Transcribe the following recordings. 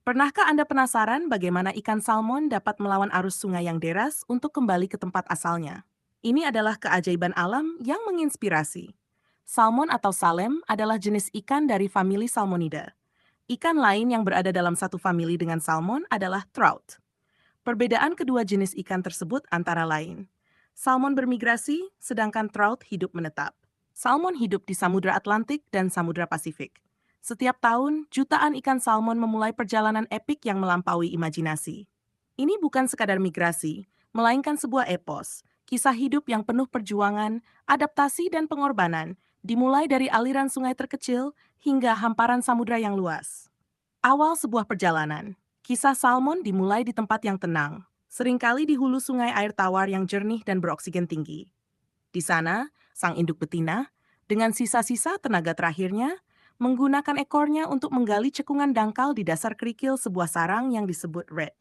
Pernahkah Anda penasaran bagaimana ikan salmon dapat melawan arus sungai yang deras untuk kembali ke tempat asalnya? Ini adalah keajaiban alam yang menginspirasi. Salmon atau salem adalah jenis ikan dari famili Salmonida. Ikan lain yang berada dalam satu famili dengan salmon adalah trout. Perbedaan kedua jenis ikan tersebut antara lain. Salmon bermigrasi, sedangkan trout hidup menetap. Salmon hidup di Samudra Atlantik dan Samudra Pasifik. Setiap tahun, jutaan ikan salmon memulai perjalanan epik yang melampaui imajinasi. Ini bukan sekadar migrasi, melainkan sebuah epos, kisah hidup yang penuh perjuangan, adaptasi dan pengorbanan, dimulai dari aliran sungai terkecil hingga hamparan samudra yang luas. Awal sebuah perjalanan. Kisah salmon dimulai di tempat yang tenang, seringkali di hulu sungai air tawar yang jernih dan beroksigen tinggi. Di sana, sang induk betina, dengan sisa-sisa tenaga terakhirnya, menggunakan ekornya untuk menggali cekungan dangkal di dasar kerikil sebuah sarang yang disebut red.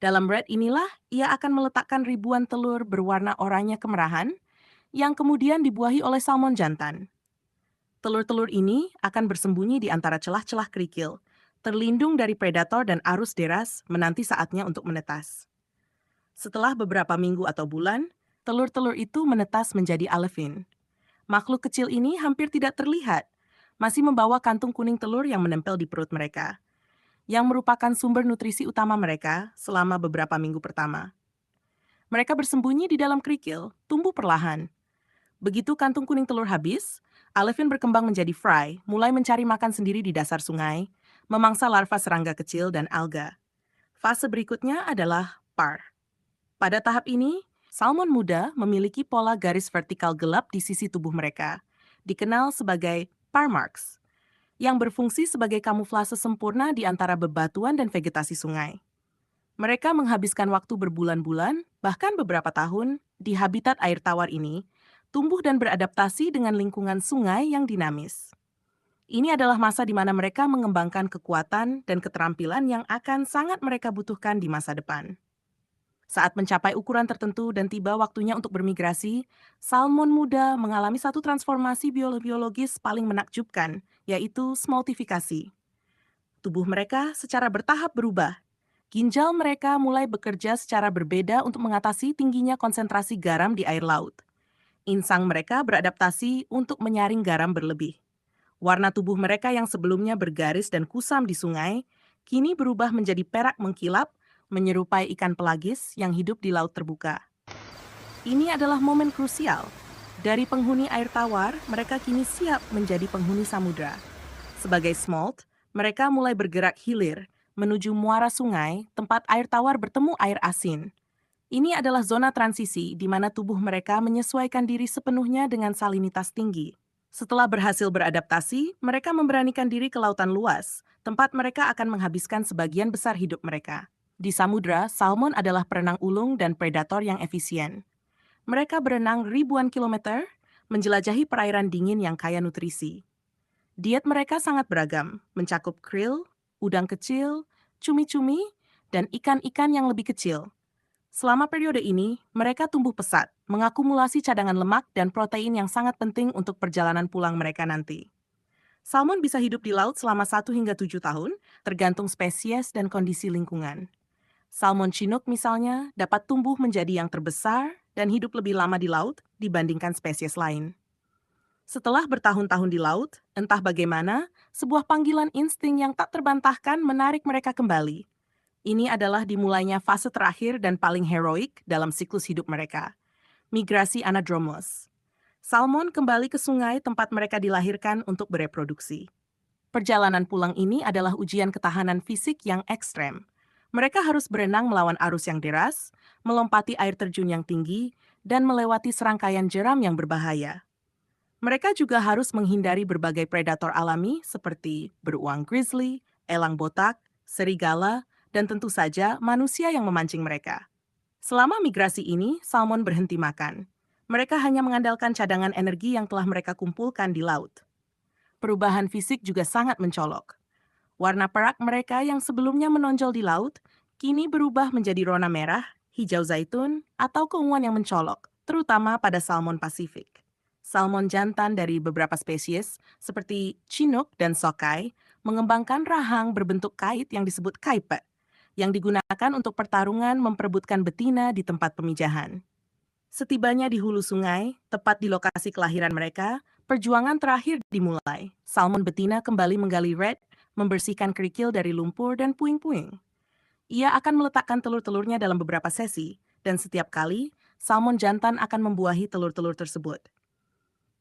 Dalam red inilah, ia akan meletakkan ribuan telur berwarna oranye kemerahan yang kemudian dibuahi oleh salmon jantan. Telur-telur ini akan bersembunyi di antara celah-celah kerikil, terlindung dari predator dan arus deras menanti saatnya untuk menetas. Setelah beberapa minggu atau bulan, telur-telur itu menetas menjadi alevin. Makhluk kecil ini hampir tidak terlihat, masih membawa kantung kuning telur yang menempel di perut mereka, yang merupakan sumber nutrisi utama mereka selama beberapa minggu pertama. Mereka bersembunyi di dalam kerikil, tumbuh perlahan. Begitu kantung kuning telur habis, alevin berkembang menjadi fry, mulai mencari makan sendiri di dasar sungai, memangsa larva serangga kecil dan alga. Fase berikutnya adalah par. Pada tahap ini, salmon muda memiliki pola garis vertikal gelap di sisi tubuh mereka, dikenal sebagai par marks, yang berfungsi sebagai kamuflase sempurna di antara bebatuan dan vegetasi sungai. Mereka menghabiskan waktu berbulan-bulan, bahkan beberapa tahun, di habitat air tawar ini, tumbuh dan beradaptasi dengan lingkungan sungai yang dinamis. Ini adalah masa di mana mereka mengembangkan kekuatan dan keterampilan yang akan sangat mereka butuhkan di masa depan. Saat mencapai ukuran tertentu dan tiba waktunya untuk bermigrasi, salmon muda mengalami satu transformasi biologis paling menakjubkan, yaitu smoltifikasi. Tubuh mereka secara bertahap berubah. Ginjal mereka mulai bekerja secara berbeda untuk mengatasi tingginya konsentrasi garam di air laut. Insang mereka beradaptasi untuk menyaring garam berlebih. Warna tubuh mereka yang sebelumnya bergaris dan kusam di sungai, kini berubah menjadi perak mengkilap, menyerupai ikan pelagis yang hidup di laut terbuka. Ini adalah momen krusial. Dari penghuni air tawar, mereka kini siap menjadi penghuni samudra. Sebagai smolt, mereka mulai bergerak hilir menuju muara sungai, tempat air tawar bertemu air asin. Ini adalah zona transisi di mana tubuh mereka menyesuaikan diri sepenuhnya dengan salinitas tinggi. Setelah berhasil beradaptasi, mereka memberanikan diri ke lautan luas, tempat mereka akan menghabiskan sebagian besar hidup mereka. Di samudra, salmon adalah perenang ulung dan predator yang efisien. Mereka berenang ribuan kilometer, menjelajahi perairan dingin yang kaya nutrisi. Diet mereka sangat beragam, mencakup krill, udang kecil, cumi-cumi, dan ikan-ikan yang lebih kecil. Selama periode ini, mereka tumbuh pesat, mengakumulasi cadangan lemak dan protein yang sangat penting untuk perjalanan pulang mereka nanti. Salmon bisa hidup di laut selama 1 hingga 7 tahun, tergantung spesies dan kondisi lingkungan. Salmon Chinook misalnya dapat tumbuh menjadi yang terbesar dan hidup lebih lama di laut dibandingkan spesies lain. Setelah bertahun-tahun di laut, entah bagaimana, sebuah panggilan insting yang tak terbantahkan menarik mereka kembali. Ini adalah dimulainya fase terakhir dan paling heroik dalam siklus hidup mereka, migrasi anadromos. Salmon kembali ke sungai tempat mereka dilahirkan untuk bereproduksi. Perjalanan pulang ini adalah ujian ketahanan fisik yang ekstrem. Mereka harus berenang melawan arus yang deras, melompati air terjun yang tinggi, dan melewati serangkaian jeram yang berbahaya. Mereka juga harus menghindari berbagai predator alami seperti beruang grizzly, elang botak, serigala, dan tentu saja manusia yang memancing mereka. Selama migrasi ini, salmon berhenti makan. Mereka hanya mengandalkan cadangan energi yang telah mereka kumpulkan di laut. Perubahan fisik juga sangat mencolok. Warna perak mereka yang sebelumnya menonjol di laut, kini berubah menjadi rona merah, hijau zaitun, atau keunguan yang mencolok, terutama pada salmon Pasifik. Salmon jantan dari beberapa spesies, seperti Chinook dan Sockeye, mengembangkan rahang berbentuk kait yang disebut kaipe, yang digunakan untuk pertarungan memperebutkan betina di tempat pemijahan. Setibanya di hulu sungai, tepat di lokasi kelahiran mereka, perjuangan terakhir dimulai. Salmon betina kembali menggali red, membersihkan kerikil dari lumpur dan puing-puing. Ia akan meletakkan telur-telurnya dalam beberapa sesi, dan setiap kali, salmon jantan akan membuahi telur-telur tersebut.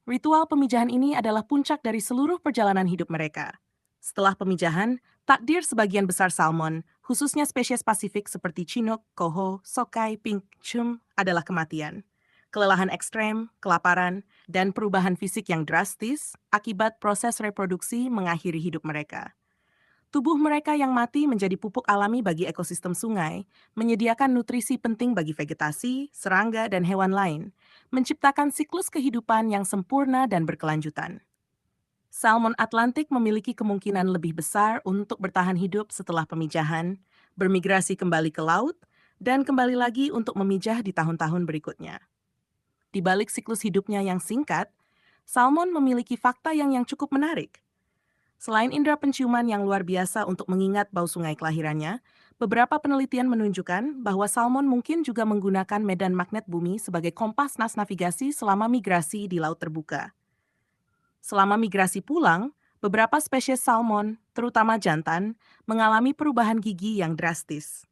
Ritual pemijahan ini adalah puncak dari seluruh perjalanan hidup mereka. Setelah pemijahan, takdir sebagian besar salmon, khususnya spesies Pasifik seperti Chinook, Coho, Sockeye, Pink Chum, adalah kematian. Kelelahan ekstrem, kelaparan, dan perubahan fisik yang drastis akibat proses reproduksi mengakhiri hidup mereka. Tubuh mereka yang mati menjadi pupuk alami bagi ekosistem sungai, menyediakan nutrisi penting bagi vegetasi, serangga, dan hewan lain, menciptakan siklus kehidupan yang sempurna dan berkelanjutan. Salmon Atlantik memiliki kemungkinan lebih besar untuk bertahan hidup setelah pemijahan, bermigrasi kembali ke laut, dan kembali lagi untuk memijah di tahun-tahun berikutnya. Di balik siklus hidupnya yang singkat, salmon memiliki fakta yang cukup menarik. Selain indera penciuman yang luar biasa untuk mengingat bau sungai kelahirannya, beberapa penelitian menunjukkan bahwa salmon mungkin juga menggunakan medan magnet bumi sebagai kompas navigasi selama migrasi di laut terbuka. Selama migrasi pulang, beberapa spesies salmon, terutama jantan, mengalami perubahan gigi yang drastis.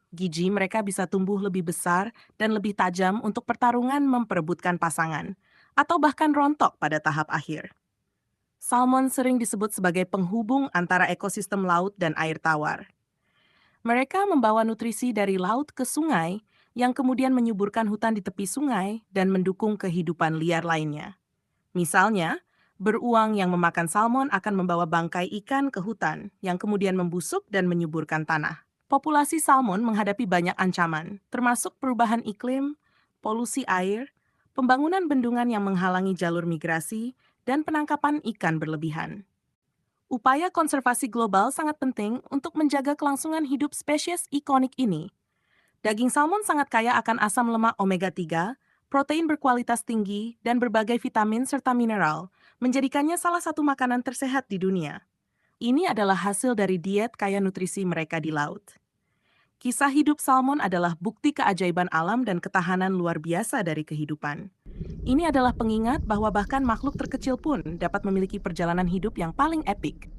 Gigi mereka bisa tumbuh lebih besar dan lebih tajam untuk pertarungan memperebutkan pasangan, atau bahkan rontok pada tahap akhir. Salmon sering disebut sebagai penghubung antara ekosistem laut dan air tawar. Mereka membawa nutrisi dari laut ke sungai, yang kemudian menyuburkan hutan di tepi sungai dan mendukung kehidupan liar lainnya. Misalnya, beruang yang memakan salmon akan membawa bangkai ikan ke hutan, yang kemudian membusuk dan menyuburkan tanah. Populasi salmon menghadapi banyak ancaman, termasuk perubahan iklim, polusi air, pembangunan bendungan yang menghalangi jalur migrasi, dan penangkapan ikan berlebihan. Upaya konservasi global sangat penting untuk menjaga kelangsungan hidup spesies ikonik ini. Daging salmon sangat kaya akan asam lemak omega-3, protein berkualitas tinggi, dan berbagai vitamin serta mineral, menjadikannya salah satu makanan tersehat di dunia. Ini adalah hasil dari diet kaya nutrisi mereka di laut. Kisah hidup salmon adalah bukti keajaiban alam dan ketahanan luar biasa dari kehidupan. Ini adalah pengingat bahwa bahkan makhluk terkecil pun dapat memiliki perjalanan hidup yang paling epik.